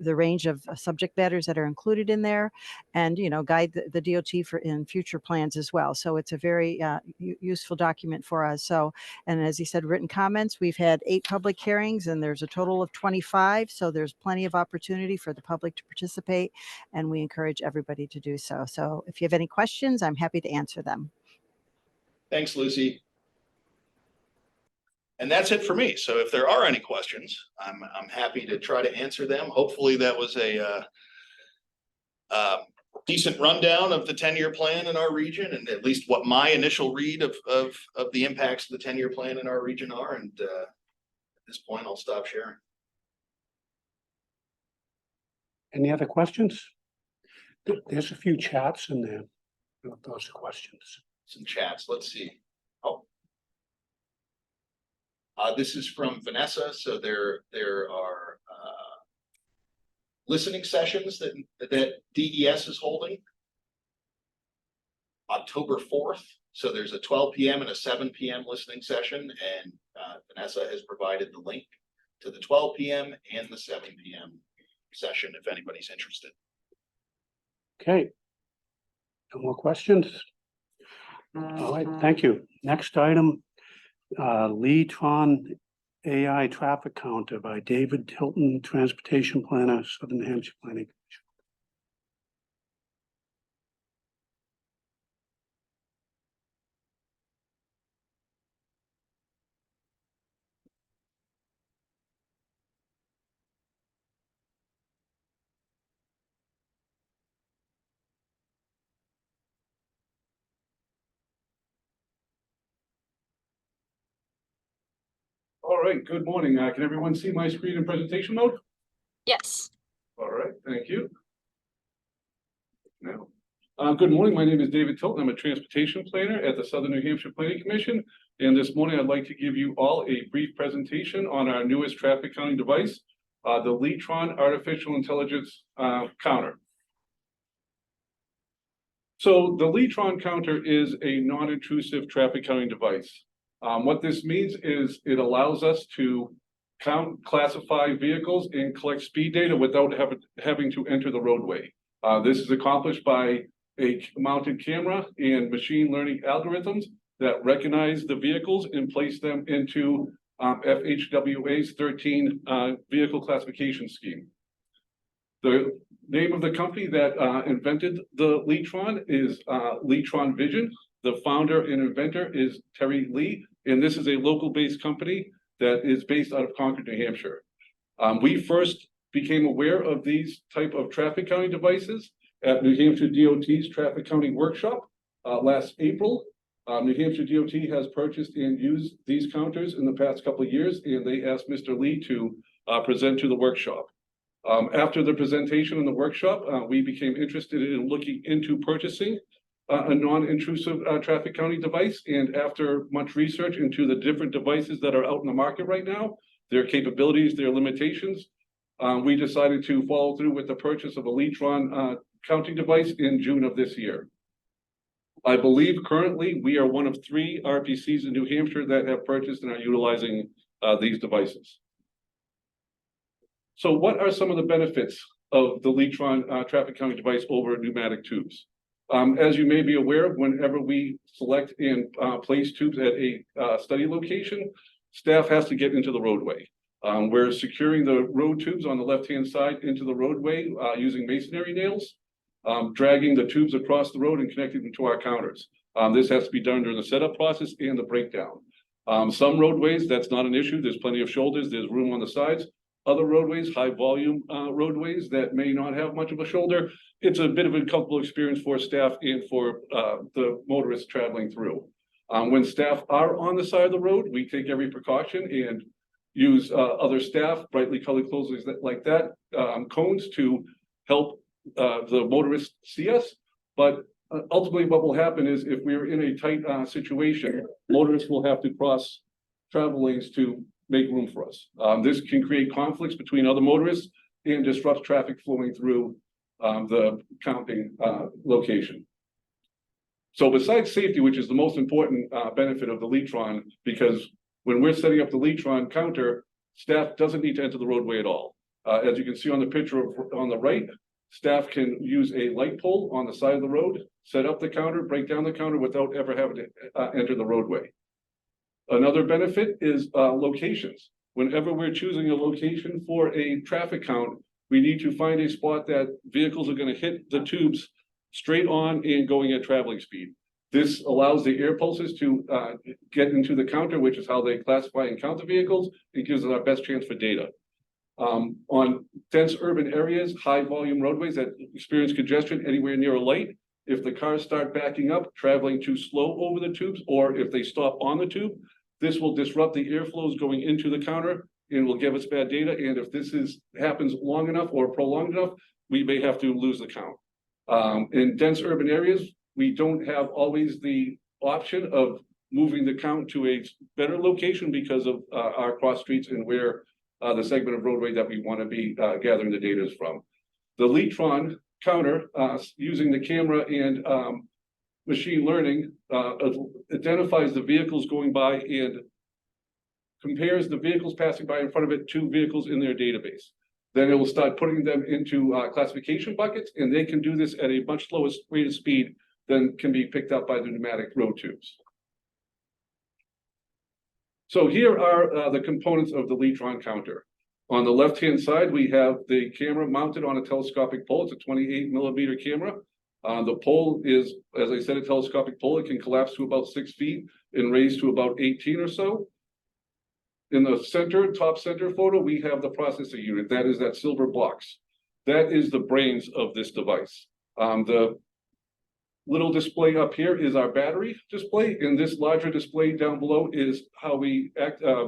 range of subject matters that are included in there, and, guide the DOT in future plans as well. So it's a very useful document for us. So, and as you said, written comments, we've had 8 public hearings and there's a total of 25. So there's plenty of opportunity for the public to participate, and we encourage everybody to do so. So if you have any questions, I'm happy to answer them. Thanks, Lucy. And that's it for me. So if there are any questions, I'm happy to try to answer them. Hopefully that was a decent rundown of the 10-year plan in our region, and at least what my initial read of the impacts of the 10-year plan in our region are. And at this point, I'll stop sharing. Any other questions? There's a few chats in there. Those are questions. Some chats. Let's see. Oh, this is from Vanessa. So there are listening sessions that DES is holding October 4th. So there's a 12 p.m. and a 7 p.m. listening session, and Vanessa has provided the link to the 12 p.m. and the 7 p.m. session if anybody's interested. Okay. No more questions? All right, thank you. Next item, LeeTron AI traffic counter by David Tilton, Transportation Planner, Southern New Hampshire Planning Commission. All right, good morning. Can everyone see my screen in presentation mode? Yes. All right, thank you. Now, good morning. My name is David Tilton. I'm a transportation planner at the Southern New Hampshire Planning Commission. And this morning, I'd like to give you all a brief presentation on our newest traffic counting device, the LeeTron Artificial Intelligence Counter. So the LeeTron counter is a non-intrusive traffic counting device. What this means is it allows us to count, classify vehicles, and collect speed data without having to enter the roadway. This is accomplished by a mounted camera and machine learning algorithms that recognize the vehicles and place them into FHWA's 13 vehicle classification scheme. The name of the company that invented the LeeTron is LeeTron Vision. The founder and inventor is Terry Lee, and this is a local-based company that is based out of Concord, New Hampshire. We first became aware of these type of traffic counting devices at New Hampshire DOT's traffic counting workshop last April. New Hampshire DOT has purchased and used these counters in the past couple of years, and they asked Mr. Lee to present to the workshop. After the presentation in the workshop, we became interested in looking into purchasing a non-intrusive traffic counting device. And after much research into the different devices that are out in the market right now, their capabilities, their limitations, we decided to follow through with the purchase of a LeeTron counting device in June of this year. I believe currently we are one of 3 RPCs in New Hampshire that have purchased and are utilizing these devices. So what are some of the benefits of the LeeTron traffic counting device over pneumatic tubes? As you may be aware, whenever we select and place tubes at a study location, staff has to get into the roadway. We're securing the road tubes on the left-hand side into the roadway using masonry nails, dragging the tubes across the road and connecting them to our counters. This has to be done during the setup process and the breakdown. Some roadways, that's not an issue. There's plenty of shoulders. There's room on the sides. Other roadways, high volume roadways that may not have much of a shoulder, it's a bit of an uncomfortable experience for staff and for the motorists traveling through. When staff are on the side of the road, we take every precaution and use other staff, brightly colored clothes like that, cones to help the motorists see us. But ultimately what will happen is if we're in a tight situation, motorists will have to cross travel lanes to make room for us. This can create conflicts between other motorists and disrupt traffic flowing through the counting location. So besides safety, which is the most important benefit of the LeeTron, because when we're setting up the LeeTron counter, staff doesn't need to enter the roadway at all. As you can see on the picture on the right, staff can use a light pole on the side of the road, set up the counter, break down the counter without ever having to enter the roadway. Another benefit is locations. Whenever we're choosing a location for a traffic count, we need to find a spot that vehicles are going to hit the tubes straight on and going at traveling speed. This allows the air pulses to get into the counter, which is how they classify and count the vehicles. It gives us our best chance for data. On dense urban areas, high volume roadways that experience congestion anywhere near a light, if the cars start backing up, traveling too slow over the tubes, or if they stop on the tube, this will disrupt the airflows going into the counter and will give us bad data. And if this happens long enough or prolonged enough, we may have to lose the count. In dense urban areas, we don't have always the option of moving the count to a better location because of our cross streets and where the segment of roadway that we want to be gathering the data is from. The LeeTron counter, using the camera and machine learning, identifies the vehicles going by and compares the vehicles passing by in front of it to vehicles in their database. Then it will start putting them into classification buckets, and they can do this at a much slower rate of speed than can be picked up by the pneumatic road tubes. So here are the components of the LeeTron counter. On the left-hand side, we have the camera mounted on a telescopic pole. It's a 28 millimeter camera. The pole is, as I said, a telescopic pole. It can collapse to about 6 feet and raise to about 18 or so. In the center, top center photo, we have the processing unit. That is that silver box. That is the brains of this device. The little display up here is our battery display, and this larger display down below is how we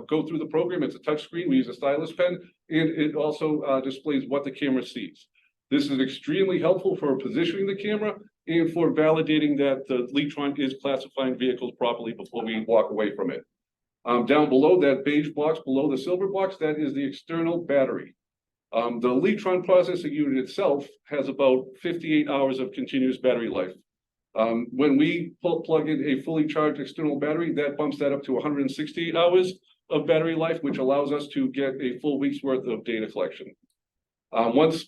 go through the program. It's a touch screen. We use a stylus pen, and it also displays what the camera sees. This is extremely helpful for positioning the camera and for validating that the LeeTron is classifying vehicles properly before we walk away from it. Down below, that beige box below the silver box, that is the external battery. The LeeTron processing unit itself has about 58 hours of continuous battery life. When we plug in a fully charged external battery, that bumps that up to 168 hours of battery life, which allows us to get a full week's worth of data collection. Once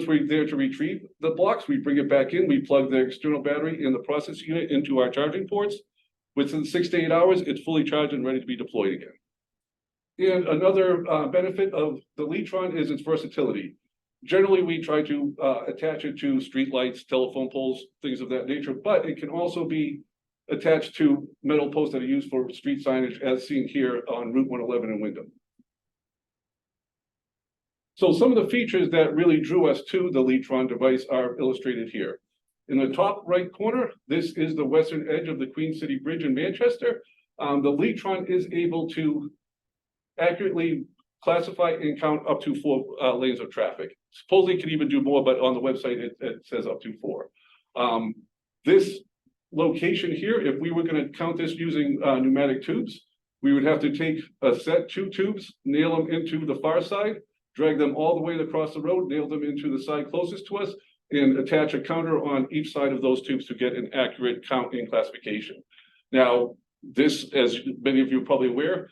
we're there to retrieve the blocks, we bring it back in, we plug the external battery in the processing unit into our charging ports. Within 6 to 8 hours, it's fully charged and ready to be deployed again. And another benefit of the LeeTron is its versatility. Generally, we try to attach it to streetlights, telephone poles, things of that nature, but it can also be attached to metal posts that are used for street signage, as seen here on Route 111 in Wyndham. So some of the features that really drew us to the LeeTron device are illustrated here. In the top right corner, this is the western edge of the Queen City Bridge in Manchester. The LeeTron is able to accurately classify and count up to 4 lanes of traffic. Supposedly it can even do more, but on the website it says up to 4. This location here, if we were going to count this using pneumatic tubes, we would have to take a set 2 tubes, nail them into the far side, drag them all the way across the road, nail them into the side closest to us, and attach a counter on each side of those tubes to get an accurate count and classification. Now, this, as many of you are probably aware,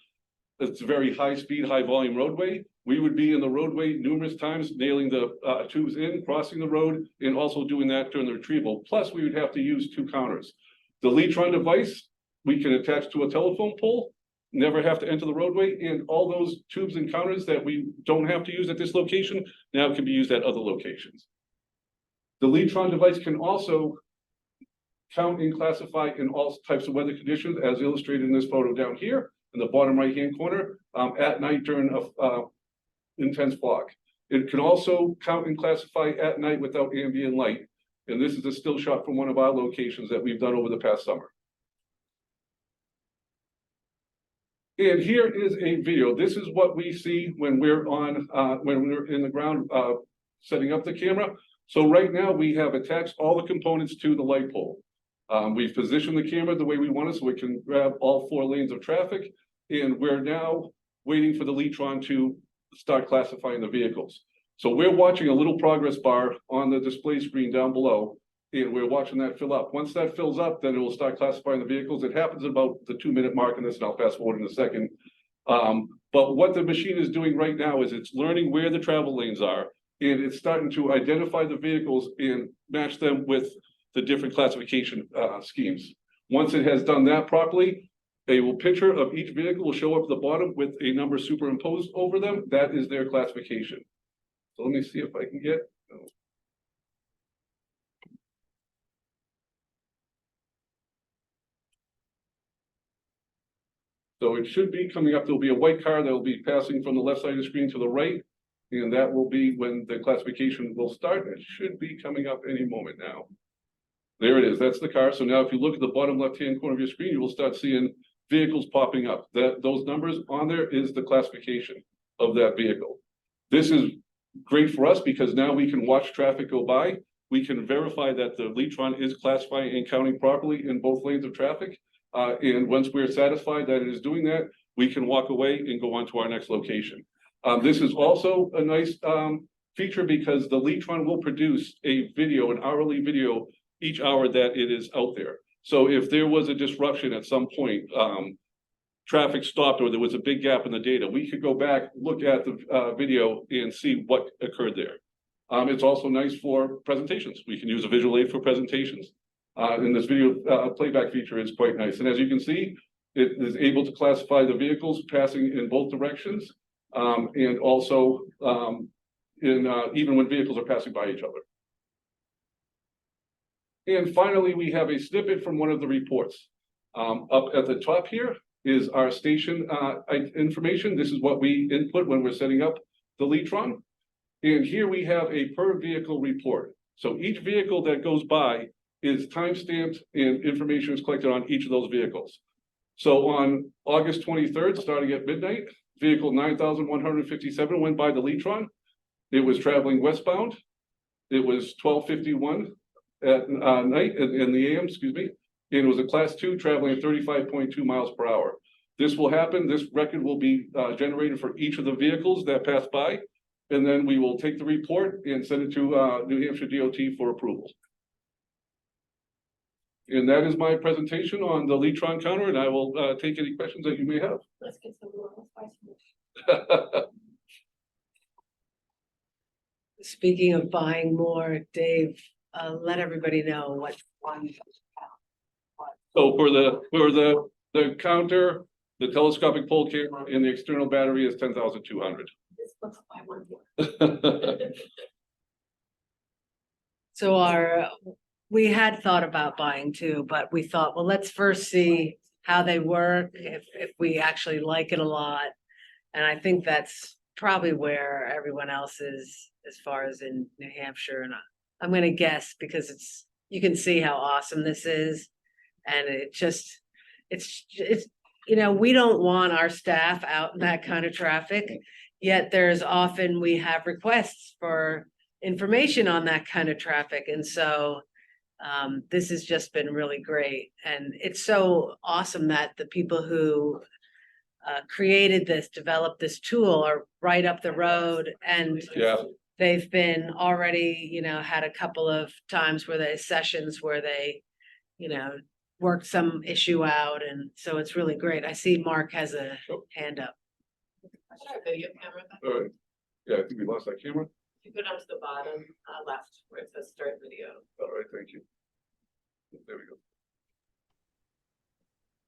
it's a very high speed, high volume roadway. We would be in the roadway numerous times, nailing the tubes in, crossing the road, and also doing that during the retrieval. Plus, we would have to use 2 counters. The LeeTron device, we can attach to a telephone pole, never have to enter the roadway, and all those tubes and counters that we don't have to use at this location now can be used at other locations. The LeeTron device can also count and classify in all types of weather conditions, as illustrated in this photo down here in the bottom right-hand corner, at night during a intense fog. It can also count and classify at night without ambient light. And this is a still shot from one of our locations that we've done over the past summer. And here is a video. This is what we see when we're in the ground setting up the camera. So right now we have attached all the components to the light pole. We've positioned the camera the way we want it so it can grab all 4 lanes of traffic. And we're now waiting for the LeeTron to start classifying the vehicles. So we're watching a little progress bar on the display screen down below, and we're watching that fill up. Once that fills up, then it will start classifying the vehicles. It happens about the 2-minute mark in this, and I'll fast forward in a second. But what the machine is doing right now is it's learning where the travel lanes are, and it's starting to identify the vehicles and match them with the different classification schemes. Once it has done that properly, a picture of each vehicle will show up at the bottom with a number superimposed over them. That is their classification. So let me see if I can get. So it should be coming up. There'll be a white car that will be passing from the left side of the screen to the right. And that will be when the classification will start. It should be coming up any moment now. There it is. That's the car. So now if you look at the bottom left-hand corner of your screen, you will start seeing vehicles popping up. Those numbers on there is the classification of that vehicle. This is great for us because now we can watch traffic go by. We can verify that the LeeTron is classifying and counting properly in both lanes of traffic. And once we're satisfied that it is doing that, we can walk away and go on to our next location. This is also a nice feature because the LeeTron will produce a video, an hourly video, each hour that it is out there. So if there was a disruption at some point, traffic stopped or there was a big gap in the data, we could go back, look at the video and see what occurred there. It's also nice for presentations. We can use a visual aid for presentations. And this video playback feature is quite nice. And as you can see, it is able to classify the vehicles passing in both directions and also even when vehicles are passing by each other. And finally, we have a snippet from one of the reports. Up at the top here is our station information. This is what we input when we're setting up the LeeTron. And here we have a per vehicle report. So each vehicle that goes by is timestamped and information is collected on each of those vehicles. So on August 23rd, starting at midnight, vehicle 9,157 went by the LeeTron. It was traveling westbound. It was 12:51 at night in the AM, excuse me. And it was a class 2 traveling at 35.2 miles per hour. This will happen. This record will be generated for each of the vehicles that pass by. And then we will take the report and send it to New Hampshire DOT for approval. And that is my presentation on the LeeTron counter, and I will take any questions that you may have. Let's get some more. Let's buy some more. Speaking of buying more, Dave, let everybody know what one. So for the counter, the telescopic pole camera and the external battery is 10,200. Let's buy one more. So we had thought about buying two, but we thought, well, let's first see how they work, if we actually like it a lot. And I think that's probably where everyone else is as far as in New Hampshire. And I'm gonna guess because you can see how awesome this is. And it's we don't want our staff out in that kind of traffic. Yet there's often we have requests for information on that kind of traffic. And so this has just been really great. And it's so awesome that the people who created this, developed this tool are right up the road. And they've been already, had a couple of times sessions where they, worked some issue out. And so it's really great. I see Mark has a hand up. Video camera. All right. Yeah, I think we lost that camera. You go down to the bottom left where it says start video. All right, thank you. There we go.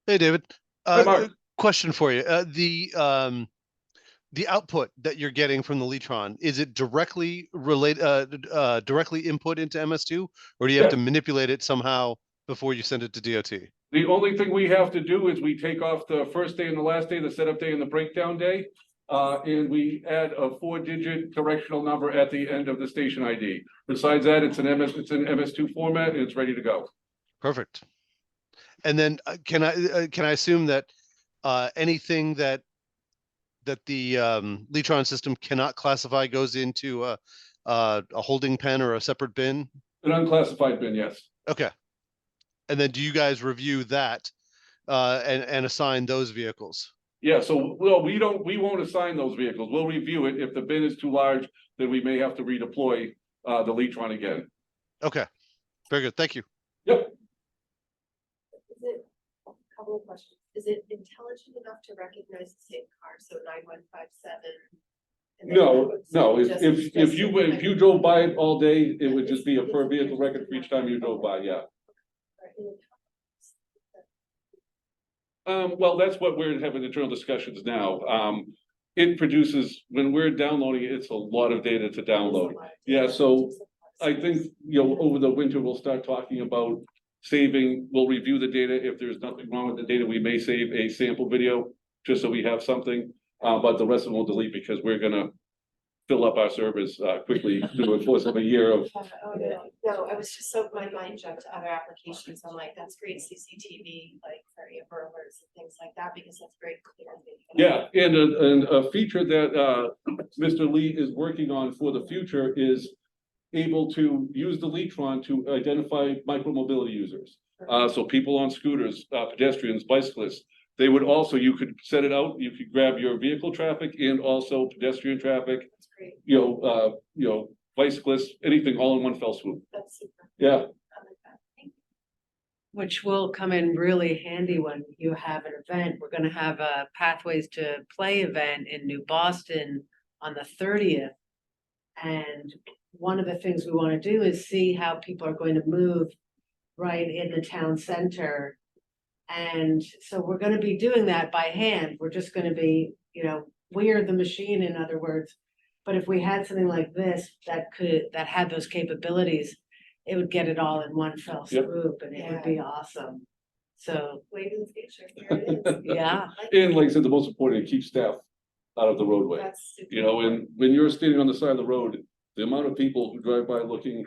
Hey, David. Hi, Mark. Question for you. The output that you're getting from the LeeTron, is it directly directly input into MS2, or do you have to manipulate it somehow before you send it to DOT? The only thing we have to do is we take off the first day and the last day, the setup day and the breakdown day. And we add a 4-digit directional number at the end of the station ID. Besides that, it's an MS2 format and it's ready to go. Perfect. And then can I assume that anything that the LeeTron system cannot classify goes into a holding pen or a separate bin? An unclassified bin, yes. Okay. And then do you guys review that and assign those vehicles? Yeah, so we won't assign those vehicles. We'll review it. If the bin is too large, then we may have to redeploy the LeeTron again. Okay, very good. Thank you. Yep. Is it, a couple of questions. Is it intelligent enough to recognize the same car? So 9157? No. If you drove by it all day, it would just be a per vehicle record for each time you drove by. Yeah. Well, that's what we're having internal discussions now. It produces, when we're downloading it, it's a lot of data to download. Yeah, so I think, over the winter, we'll start talking about we'll review the data. If there's nothing wrong with the data, we may save a sample video just so we have something. But the rest of them we'll delete because we're gonna fill up our servers quickly through the course of a year of. No, I was just so my mind jumped to other applications. I'm like, that's great CCTV, like for Amber alerts and things like that, because that's very clear. Yeah, and a feature that Mr. Lee is working on for the future is able to use the LeeTron to identify micromobility users. So people on scooters, pedestrians, bicyclists. They would also, you could set it out, you could grab your vehicle traffic and also pedestrian traffic, bicyclists, anything all in one fell swoop. That's super. Yeah. Which will come in really handy when you have an event. We're gonna have a Pathways to Play event in New Boston on the 30th. And one of the things we wanna do is see how people are going to move right in the town center. And so we're gonna be doing that by hand. We're just gonna be, we're the machine, in other words. But if we had something like this that had those capabilities, it would get it all in one fell swoop and it would be awesome. So. Way to the future. Here it is. Yeah. And like I said, the most important, keep staff out of the roadway. And when you're standing on the side of the road, the amount of people who drive by looking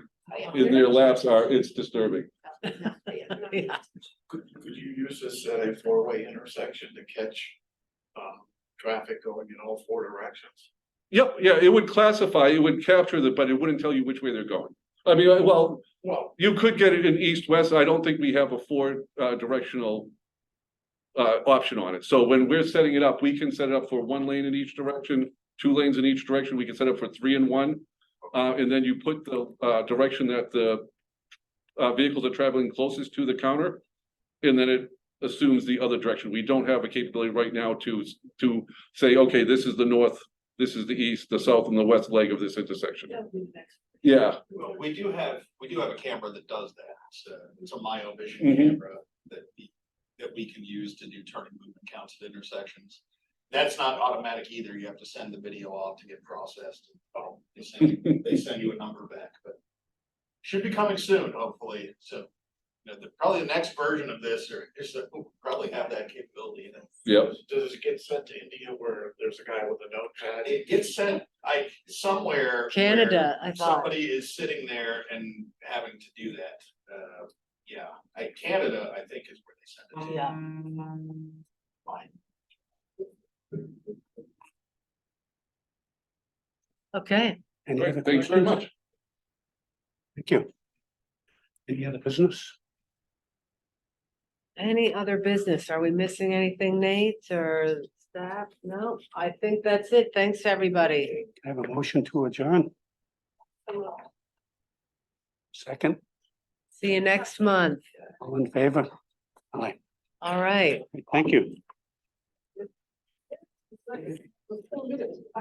in their laps it's disturbing. Yeah. Could you use this at a four-way intersection to catch traffic going in all four directions? Yep, yeah, it would classify, it would capture but it wouldn't tell you which way they're going. I mean, well, you could get it in east-west. I don't think we have a four directional option on it. So when we're setting it up, we can set it up for 1 lane in each direction, 2 lanes in each direction. We can set it up for 3 and 1. And then you put the direction that the vehicles are traveling closest to the counter, and then it assumes the other direction. We don't have a capability right now to say, okay, this is the north, this is the east, the south, and the west leg of this intersection. Yeah. Well, we do have a camera that does that. It's a myovision Mhm. camera that we can use to do turning movement counts at intersections. That's not automatic either. You have to send the video off to get processed. They send you a number back, but should be coming soon, hopefully. So, probably the next version of this will probably have that capability in it. Yep. Does it get sent to India where there's a guy with a notepad? It gets sent somewhere. Canada, where I thought. somebody is sitting there and having to do that. Canada, I think, is where they send it to. Yeah. Fine. Okay, Any Great, other thanks very questions? much. Thank you. Any other business? any other business? Are we missing anything, Nate or staff? No, I think that's it. Thanks, everybody. I have a motion to adjourn. Second, See you next month. all in favor? Aye. All right. Thank you.